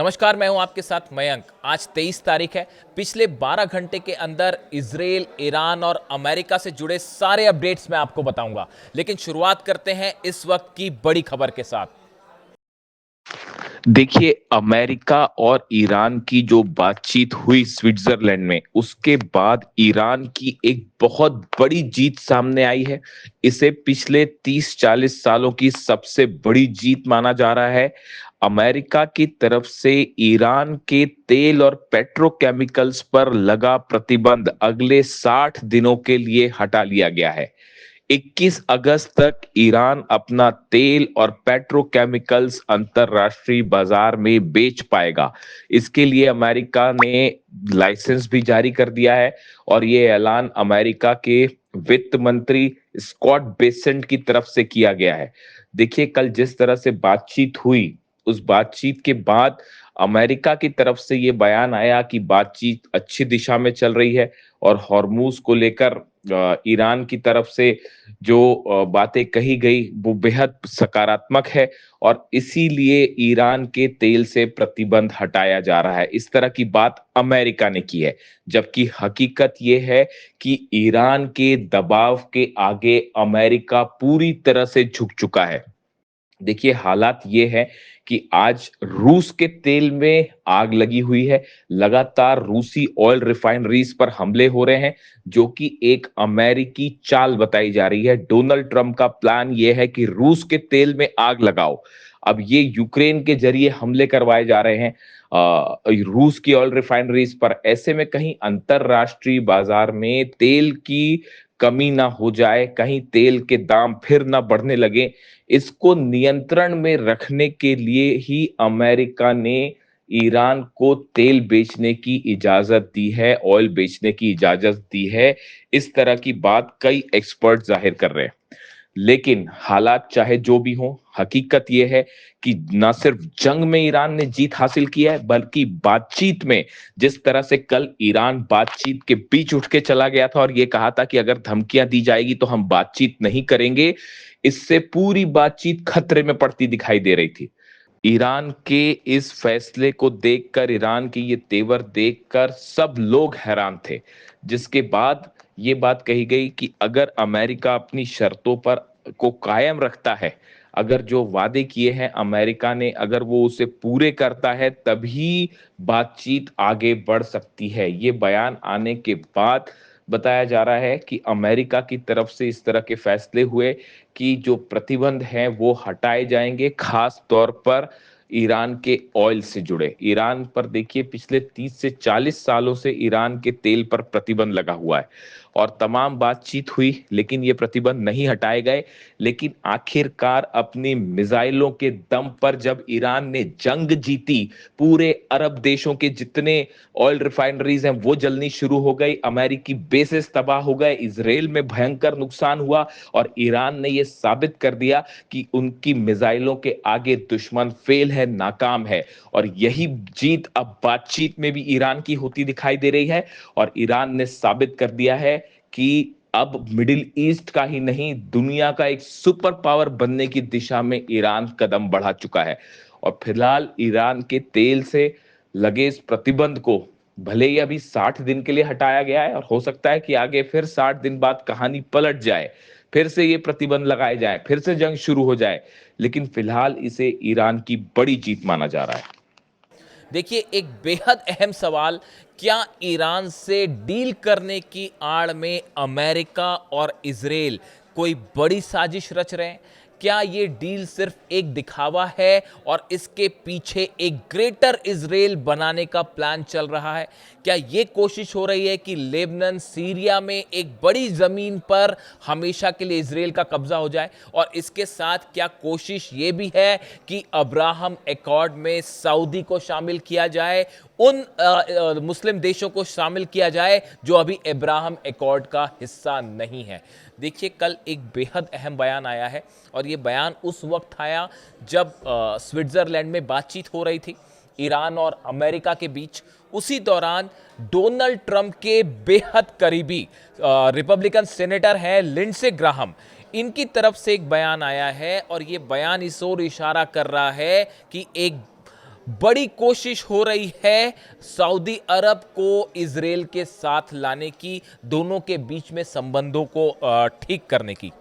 नमस्कार, मैं हूं आपके साथ मयंक। आज 23 तारीख है। पिछले 12 घंटे के अंदर इजराइल, ईरान और अमेरिका से जुड़े सारे अपडेट्स मैं आपको बताऊंगा। लेकिन शुरुआत करते हैं इस वक्त की बड़ी खबर के साथ। देखिए, अमेरिका और ईरान की जो बातचीत हुई स्विट्जरलैंड में, उसके बाद ईरान की एक बहुत बड़ी जीत सामने आई है। इसे पिछले 30-40 सालों की सबसे बड़ी जीत माना जा रहा है। अमेरिका की तरफ से ईरान के तेल और पेट्रोकेमिकल्स पर लगा प्रतिबंध अगले 60 दिनों के लिए हटा लिया गया है। 21 अगस्त तक ईरान अपना तेल और पेट्रोकेमिकल्स अंतरराष्ट्रीय बाजार में बेच पाएगा। इसके लिए अमेरिका ने लाइसेंस भी जारी कर दिया है और ये ऐलान अमेरिका के वित्त मंत्री स्कॉट बेसेंट की तरफ से किया गया है। देखिए, कल जिस तरह से बातचीत हुई, उस बातचीत के बाद अमेरिका की तरफ से ये बयान आया कि बातचीत अच्छी दिशा में चल रही है और हॉर्मूज को लेकर ईरान की तरफ से जो बातें कही गई वो बेहद सकारात्मक है और इसीलिए ईरान के तेल से प्रतिबंध हटाया जा रहा है। इस तरह की बात अमेरिका ने की है, जबकि हकीकत ये है कि ईरान के दबाव के आगे अमेरिका पूरी तरह से झुक चुका है। देखिए, हालात ये है कि आज रूस के तेल में आग लगी हुई है। लगातार रूसी ऑयल रिफाइनरीज पर हमले हो रहे हैं, जो कि एक अमेरिकी चाल बताई जा रही है। डोनाल्ड ट्रंप का प्लान यह है कि रूस के तेल में आग लगाओ। अब ये यूक्रेन के जरिए हमले करवाए जा रहे हैं रूस की ऑयल रिफाइनरीज पर। ऐसे में कहीं अंतरराष्ट्रीय बाजार में तेल की कमी ना हो जाए, कहीं तेल के दाम फिर ना बढ़ने लगे, इसको नियंत्रण में रखने के लिए ही अमेरिका ने ईरान को तेल बेचने की इजाजत दी है, ऑयल बेचने की इजाजत दी है। इस तरह की बात कई एक्सपर्ट जाहिर कर रहे हैं। लेकिन हालात चाहे जो भी हो, हकीकत यह है कि ना सिर्फ जंग में ईरान ने जीत हासिल किया है, बल्कि बातचीत में जिस तरह से कल ईरान बातचीत के बीच उठ के चला गया था और यह कहा था कि अगर धमकियां दी जाएगी तो हम बातचीत नहीं करेंगे, इससे पूरी बातचीत खतरे में पड़ती दिखाई दे रही थी। ईरान के इस फैसले को देखकर, ईरान की ये तेवर देखकर सब लोग हैरान थे। जिसके बाद ये बात कही गई कि अगर अमेरिका अपनी शर्तों पर को कायम रखता है, अगर जो वादे किए हैं अमेरिका ने, अगर वो उसे पूरे करता है, तभी बातचीत आगे बढ़ सकती है। ये बयान आने के बाद बताया जा रहा है कि अमेरिका की तरफ से इस तरह के फैसले हुए कि जो प्रतिबंध हैं वो हटाए जाएंगे, खास तौर पर ईरान के ऑयल से जुड़े। ईरान पर देखिए, पिछले 30 से 40 सालों से ईरान के तेल पर प्रतिबंध लगा हुआ है और तमाम बातचीत हुई, लेकिन ये प्रतिबंध नहीं हटाए गए। लेकिन आखिरकार अपनी मिसाइलों के दम पर जब ईरान ने जंग जीती, पूरे अरब देशों के जितने ऑयल रिफाइनरीज हैं वो जलनी शुरू हो गई, अमेरिकी बेसेस तबाह हो गए, इजराइल में भयंकर नुकसान हुआ और ईरान ने यह साबित कर दिया कि उनकी मिसाइलों के आगे दुश्मन फेल है, नाकाम है। और यही जीत अब बातचीत में भी ईरान की होती दिखाई दे रही है और ईरान ने साबित कर दिया है कि अब मिडिल ईस्ट का ही नहीं, दुनिया का एक सुपर पावर बनने की दिशा में ईरान कदम बढ़ा चुका है। और फिलहाल ईरान के तेल से लगे इस प्रतिबंध को भले ही अभी 60 दिन के लिए हटाया गया है और हो सकता है कि आगे फिर 60 दिन बाद कहानी पलट जाए, फिर से ये प्रतिबंध लगाए जाए, फिर से जंग शुरू हो जाए, लेकिन फिलहाल इसे ईरान की बड़ी जीत माना जा रहा है। देखिए, एक बेहद अहम सवाल, क्या ईरान से डील करने की आड़ में अमेरिका और इजराइल कोई बड़ी साजिश रच रहे हैं? क्या ये डील सिर्फ एक दिखावा है और इसके पीछे एक ग्रेटर इजराइल बनाने का प्लान चल रहा है? क्या ये कोशिश हो रही है कि लेबनान, सीरिया में एक बड़ी जमीन पर हमेशा के लिए इजराइल का कब्जा हो जाए? और इसके साथ क्या कोशिश ये भी है कि अब्राहम एकॉर्ड में सऊदी को शामिल किया जाए, उन मुस्लिम देशों को शामिल किया जाए जो अभी अब्राहम एकॉर्ड का हिस्सा नहीं है? देखिए, कल एक बेहद अहम बयान आया है और ये बयान उस वक्त आया जब स्विट्जरलैंड में बातचीत हो रही थी ईरान और अमेरिका के बीच। उसी दौरान डोनाल्ड ट्रंप के बेहद करीबी रिपब्लिकन सेनेटर हैं लिंडसे ग्राहम, इनकी तरफ से एक बयान आया है और ये बयान इस ओर इशारा कर रहा है कि एक बड़ी कोशिश हो रही है सऊदी अरब को इजराइल के साथ लाने की, दोनों के बीच में संबंधों को ठीक करने की।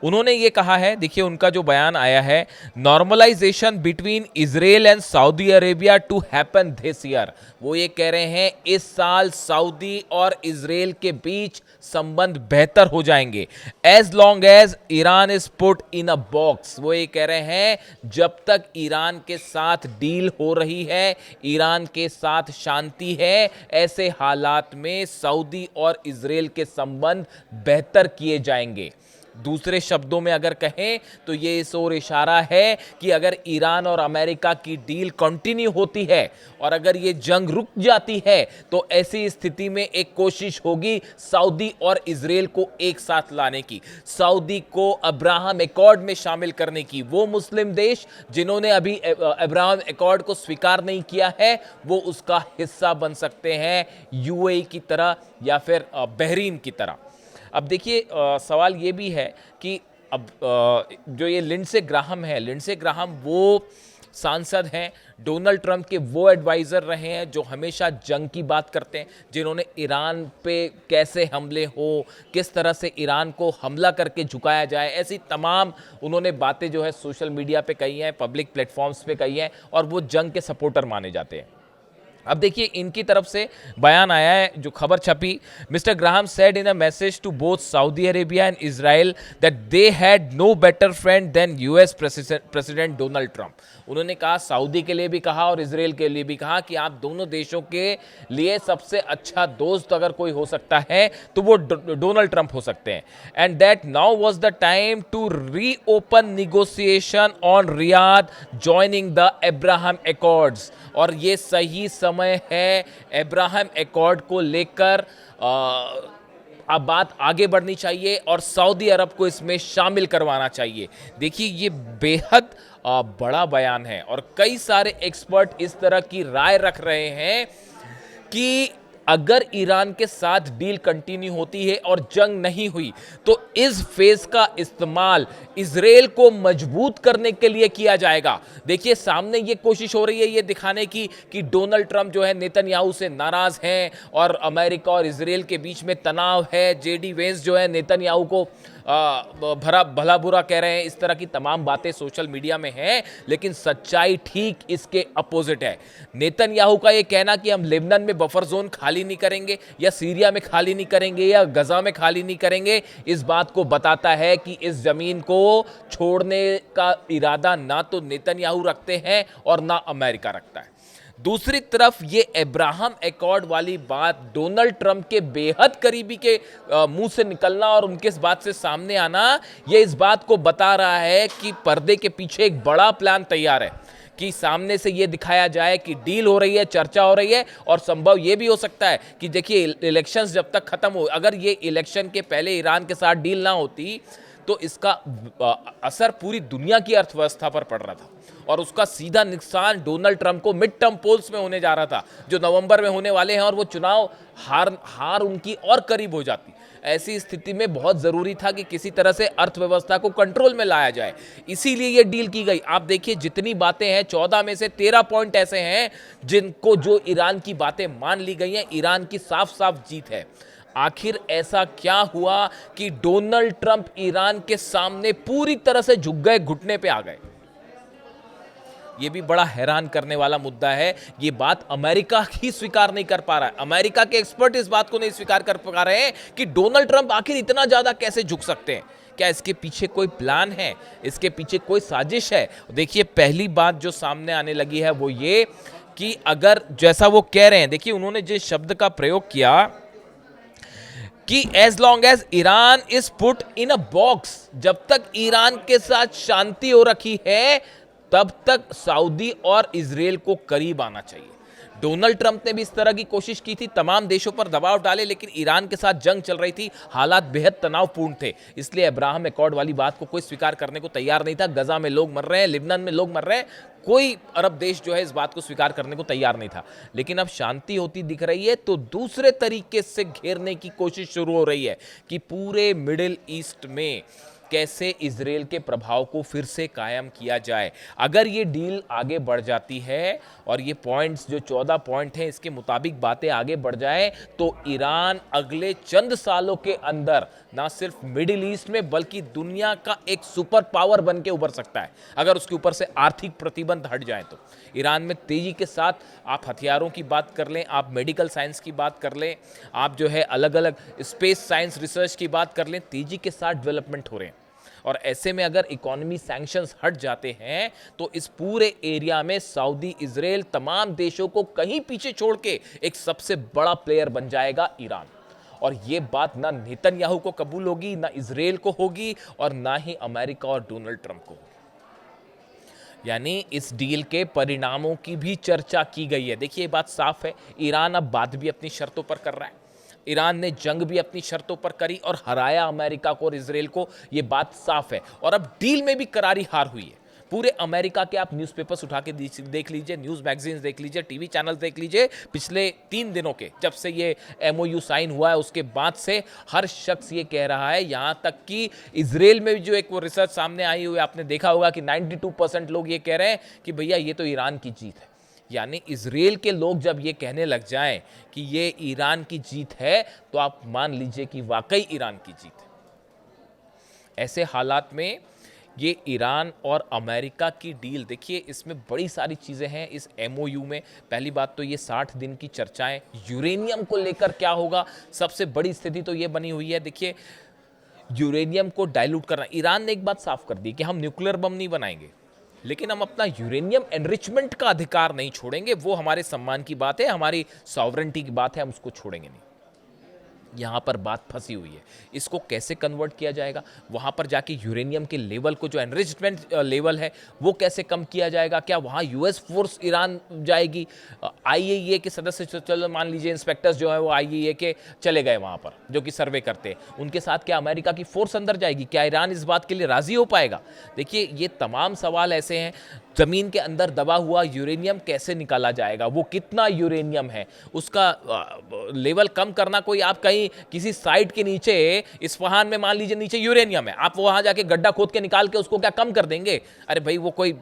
उन्होंने ये कहा है, देखिए उनका जो बयान आया है, normalisation between Israel and Saudi Arabia to happen this year. वो ये कह रहे हैं इस साल सऊदी और इजराइल के बीच संबंध बेहतर हो जाएंगे, as long as Iran is put in a box. वो ये कह रहे हैं जब तक ईरान के साथ डील हो रही है, ईरान के साथ शांति है, ऐसे हालात में सऊदी और इजराइल के संबंध बेहतर किए जाएंगे। दूसरे शब्दों में अगर कहें तो ये इस ओर इशारा है कि अगर ईरान और अमेरिका की डील कंटिन्यू होती है और अगर ये जंग रुक जाती है तो ऐसी स्थिति में एक कोशिश होगी सऊदी और इजराइल को एक साथ लाने की, सऊदी को अब्राहम एकॉर्ड में शामिल करने की। वो मुस्लिम देश जिन्होंने अभी अब्राहम एकॉर्ड को स्वीकार नहीं किया है, वो उसका हिस्सा बन सकते हैं, यूएई की तरह या फिर बहरीन की तरह। अब देखिए सवाल ये भी है कि अब जो ये लिंडसे ग्राहम है, लिंडसे ग्राहम वो सांसद हैं, डोनाल्ड ट्रंप के वो एडवाइज़र रहे हैं जो हमेशा जंग की बात करते हैं, जिन्होंने ईरान पे कैसे हमले हो, किस तरह से ईरान को हमला करके झुकाया जाए, ऐसी तमाम उन्होंने बातें जो है सोशल मीडिया पे कही हैं, पब्लिक प्लेटफॉर्म्स पे कही हैं, और वो जंग के सपोर्टर माने जाते हैं। अब देखिए इनकी तरफ से बयान आया है, जो खबर छपी, mister Graham said in a message to both Saudi Arabia and Israel that they had no better friend than US president Donald Trump. उन्होंने कहा, सऊदी के लिए भी कहा और इजराइल के लिए भी कहा कि आप दोनों देशों के लिए सबसे अच्छा दोस्त अगर कोई हो सकता है तो वो डोनाल्ड ट्रंप हो सकते हैं, and that now was the time to reopen negotiation on Riyadh joining the Abraham accords. और ये सही समय है अब्राहम एकॉर्ड को लेकर अब बात आगे बढ़नी चाहिए और सऊदी अरब को इसमें शामिल करवाना चाहिए। देखिए ये बेहद बड़ा बयान है और कई सारे एक्सपर्ट इस तरह की राय रख रहे हैं कि अगर ईरान के साथ डील कंटिन्यू होती है और जंग नहीं हुई तो इस फेज का इस्तेमाल इजराइल को मजबूत करने के लिए किया जाएगा। देखिए सामने ये कोशिश हो रही है ये दिखाने की कि डोनाल्ड ट्रंप जो है नेतन्याहू से नाराज हैं और अमेरिका और इजराइल के बीच में तनाव है। जेडी वेंस जो है नेतन्याहू को भला बुरा कह रहे हैं। इस तरह की तमाम बातें सोशल मीडिया में हैं, लेकिन सच्चाई ठीक इसके अपोजिट है। नेतन्याहू का ये कहना कि हम लेबनान में बफर जोन खाली नहीं करेंगे या सीरिया में खाली नहीं करेंगे या गजा में खाली नहीं करेंगे, इस बात को बताता है कि इस जमीन को छोड़ने का इरादा ना तो नेतन्याहू रखते हैं और ना अमेरिका रखता है। दूसरी तरफ ये अब्राहम एकॉर्ड वाली बात डोनाल्ड ट्रंप के बेहद करीबी के मुंह से निकलना और उनके इस बात से सामने आना, ये इस बात को बता रहा है कि पर्दे के पीछे एक बड़ा प्लान तैयार है कि सामने से ये दिखाया जाए कि डील हो रही है, चर्चा हो रही है, और संभव ये भी हो सकता है कि देखिए इलेक्शंस जब तक खत्म हो, अगर ये इलेक्शन के पहले ईरान के साथ डील ना होती तो इसका असर पूरी दुनिया की अर्थव्यवस्था पर पड़ रहा था और उसका सीधा नुकसान डोनाल्ड ट्रंप को मिड टर्म पोल्स में होने जा रहा था जो नवंबर में होने वाले हैं, और वो चुनाव हार उनकी और करीब हो जाती। ऐसी स्थिति में बहुत ज़रूरी था कि किसी तरह से अर्थव्यवस्था को कंट्रोल में लाया जाए, इसीलिए ये डील की गई। आप देखिए जितनी बातें हैं 14 में से 13 पॉइंट ऐसे हैं जिनको जो ईरान की बातें मान ली गई हैं। ईरान की साफ साफ जीत है। आखिर ऐसा क्या हुआ कि डोनाल्ड ट्रंप ईरान के सामने पूरी तरह से झुक गए, घुटने पे आ गए? ये भी बड़ा हैरान करने वाला मुद्दा है। ये बात अमेरिका ही स्वीकार नहीं कर पा रहा है। अमेरिका के एक्सपर्ट इस बात को नहीं स्वीकार कर पा रहे हैं कि डोनाल्ड ट्रंप आखिर इतना ज्यादा कैसे झुक सकते हैं। क्या इसके पीछे कोई प्लान है, इसके पीछे कोई साजिश है? देखिए पहली बात जो सामने आने लगी है वो ये कि अगर जैसा वो कह रहे हैं, देखिए उन्होंने जिस शब्द का प्रयोग किया कि as long as Iran is put in a box, जब तक ईरान के साथ शांति हो रखी है तब तक सऊदी और इजराइल को करीब आना चाहिए। डोनाल्ड ट्रंप ने भी इस तरह की कोशिश की थी, तमाम देशों पर दबाव डाले, लेकिन ईरान के साथ जंग चल रही थी, हालात बेहद तनावपूर्ण थे, इसलिए अब्राहम एकॉर्ड वाली बात को कोई स्वीकार करने को तैयार नहीं था। गजा में लोग मर रहे हैं, लिबनान में लोग मर रहे हैं, कोई अरब देश जो है इस बात को स्वीकार करने को तैयार नहीं था। लेकिन अब शांति होती दिख रही है तो दूसरे तरीके से घेरने की कोशिश शुरू हो रही है कि पूरे मिडिल ईस्ट में कैसे इजराइल के प्रभाव को फिर से कायम किया जाए। अगर ये डील आगे बढ़ जाती है और ये पॉइंट्स जो 14 पॉइंट हैं इसके मुताबिक बातें आगे बढ़ जाए तो ईरान अगले चंद सालों के अंदर ना सिर्फ मिडिल ईस्ट में बल्कि दुनिया का एक सुपर पावर बन के उभर सकता है, अगर उसके ऊपर से आर्थिक प्रतिबंध हट जाए तो। ईरान में तेजी के साथ आप हथियारों की बात कर लें, आप मेडिकल साइंस की बात कर लें, आप जो है अलग अलग स्पेस साइंस रिसर्च की बात कर लें, तेजी के साथ डेवलपमेंट हो रहे हैं। और ऐसे में अगर इकोनॉमी सैंक्शंस हट जाते हैं तो इस पूरे एरिया में सऊदी, इजराइल, तमाम देशों को कहीं पीछे छोड़ के एक सबसे बड़ा प्लेयर बन जाएगा ईरान। और ये बात ना नेतन्याहू को कबूल होगी, ना इजराइल को होगी और ना ही अमेरिका और डोनाल्ड ट्रंप को। यानी इस डील के परिणामों की भी चर्चा की गई है। देखिए ये बात साफ है, ईरान अब बात भी अपनी शर्तों पर कर रहा है। ईरान ने जंग भी अपनी शर्तों पर करी और हराया अमेरिका को और इजराइल को, ये बात साफ है। और अब डील में भी करारी हार हुई है। पूरे अमेरिका के आप न्यूज़पेपर्स उठा के देख लीजिए, न्यूज़ मैगजीन्स देख लीजिए, टीवी चैनल्स देख लीजिए, पिछले 3 दिनों के जब से ये एमओयू साइन हुआ है उसके बाद से हर शख्स ये कह रहा है, यहाँ तक कि इजराइल में भी जो एक वो रिसर्च सामने आई हुई आपने देखा होगा कि 92% लोग ये कह रहे हैं कि भैया ये तो ईरान की जीत है। यानी इजराइल के लोग जब ये कहने लग जाएं कि ये ईरान की जीत है तो आप मान लीजिए कि वाकई ईरान की जीत है। ऐसे हालात में ये ईरान और अमेरिका की डील, देखिए इसमें बड़ी सारी चीज़ें हैं इस एमओयू में। पहली बात तो ये 60 दिन की चर्चाएं, यूरेनियम को लेकर क्या होगा, सबसे बड़ी स्थिति तो ये बनी हुई है। देखिए यूरेनियम को डाइल्यूट करना, ईरान ने एक बात साफ कर दी कि हम न्यूक्लियर बम नहीं बनाएंगे लेकिन हम अपना यूरेनियम एनरिचमेंट का अधिकार नहीं छोड़ेंगे। वो हमारे सम्मान की बात है, हमारी सॉवरेंटी की बात है, हम उसको छोड़ेंगे नहीं। यहाँ पर बात फंसी हुई है, इसको कैसे कन्वर्ट किया जाएगा, वहाँ पर जाके यूरेनियम के लेवल को, जो एनरिचमेंट लेवल है वो कैसे कम किया जाएगा, क्या वहाँ यूएस फोर्स ईरान जाएगी, आईएईए के सदस्य, चलो मान लीजिए इंस्पेक्टर्स जो है वो आईएईए के चले गए वहाँ पर जो कि सर्वे करते हैं, उनके साथ क्या अमेरिका की फोर्स अंदर जाएगी, क्या ईरान इस बात के लिए राजी हो पाएगा। देखिए ये तमाम सवाल ऐसे हैं। ज़मीन के अंदर दबा हुआ यूरेनियम कैसे निकाला जाएगा, वो कितना यूरेनियम है, उसका लेवल कम करना, कोई आप कहीं किसी साइट के नीचे, इस्फहान में मान लीजिए नीचे यूरेनियम है, आप वहाँ जाके गड्ढा खोद के निकाल के उसको क्या कम कर देंगे? अरे भाई वो कोई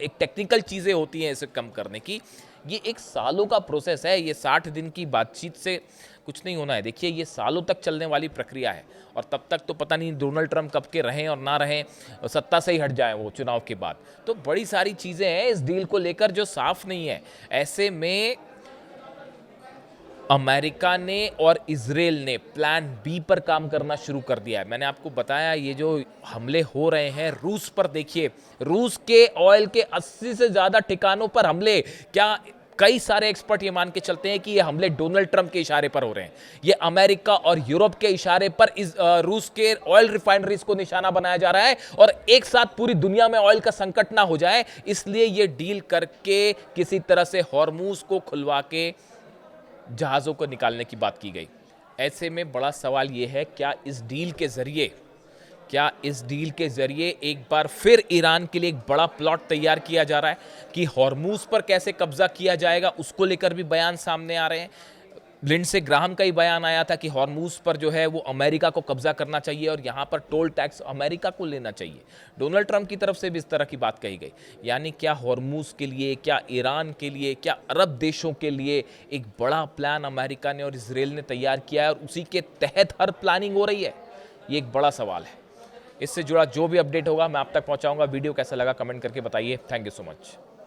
एक टेक्निकल चीज़ें होती हैं इसे कम करने की। ये एक सालों का प्रोसेस है, ये 60 दिन की बातचीत से कुछ नहीं होना है। देखिए ये सालों तक चलने वाली प्रक्रिया है और तब तक तो पता नहीं डोनाल्ड ट्रंप कब के रहें और ना रहें, सत्ता से ही हट जाएं वो चुनाव के बाद। तो बड़ी सारी चीज़ें हैं इस डील को लेकर जो साफ नहीं है। ऐसे में अमेरिका ने और इजराइल ने प्लान बी पर काम करना शुरू कर दिया है। मैंने आपको बताया ये जो हमले हो रहे हैं रूस पर, देखिए रूस के ऑयल के 80 से ज़्यादा ठिकानों पर हमले, क्या कई सारे एक्सपर्ट ये मान के चलते हैं कि ये हमले डोनाल्ड ट्रंप के इशारे पर हो रहे हैं। ये अमेरिका और यूरोप के इशारे पर रूस के ऑयल रिफाइनरीज को निशाना बनाया जा रहा है और एक साथ पूरी दुनिया में ऑयल का संकट ना हो जाए, इसलिए ये डील करके किसी तरह से हॉर्मूज को खुलवा के जहाज़ों को निकालने की बात की गई। ऐसे में बड़ा सवाल ये है, क्या इस डील के ज़रिए एक बार फिर ईरान के लिए एक बड़ा प्लॉट तैयार किया जा रहा है कि हॉर्मूज पर कैसे कब्जा किया जाएगा, उसको लेकर भी बयान सामने आ रहे हैं। लिंडसे ग्राहम का ही बयान आया था कि हॉर्मूज पर जो है वो अमेरिका को कब्जा करना चाहिए और यहाँ पर टोल टैक्स अमेरिका को लेना चाहिए। डोनाल्ड ट्रंप की तरफ से भी इस तरह की बात कही गई। यानी क्या हॉर्मूज के लिए, क्या ईरान के लिए, क्या अरब देशों के लिए एक बड़ा प्लान अमेरिका ने और इजराइल ने तैयार किया है और उसी के तहत हर प्लानिंग हो रही है? ये एक बड़ा सवाल है। इससे जुड़ा जो भी अपडेट होगा मैं आप तक पहुँचाऊँगा। वीडियो कैसा लगा कमेंट करके बताइए। Thank you so much.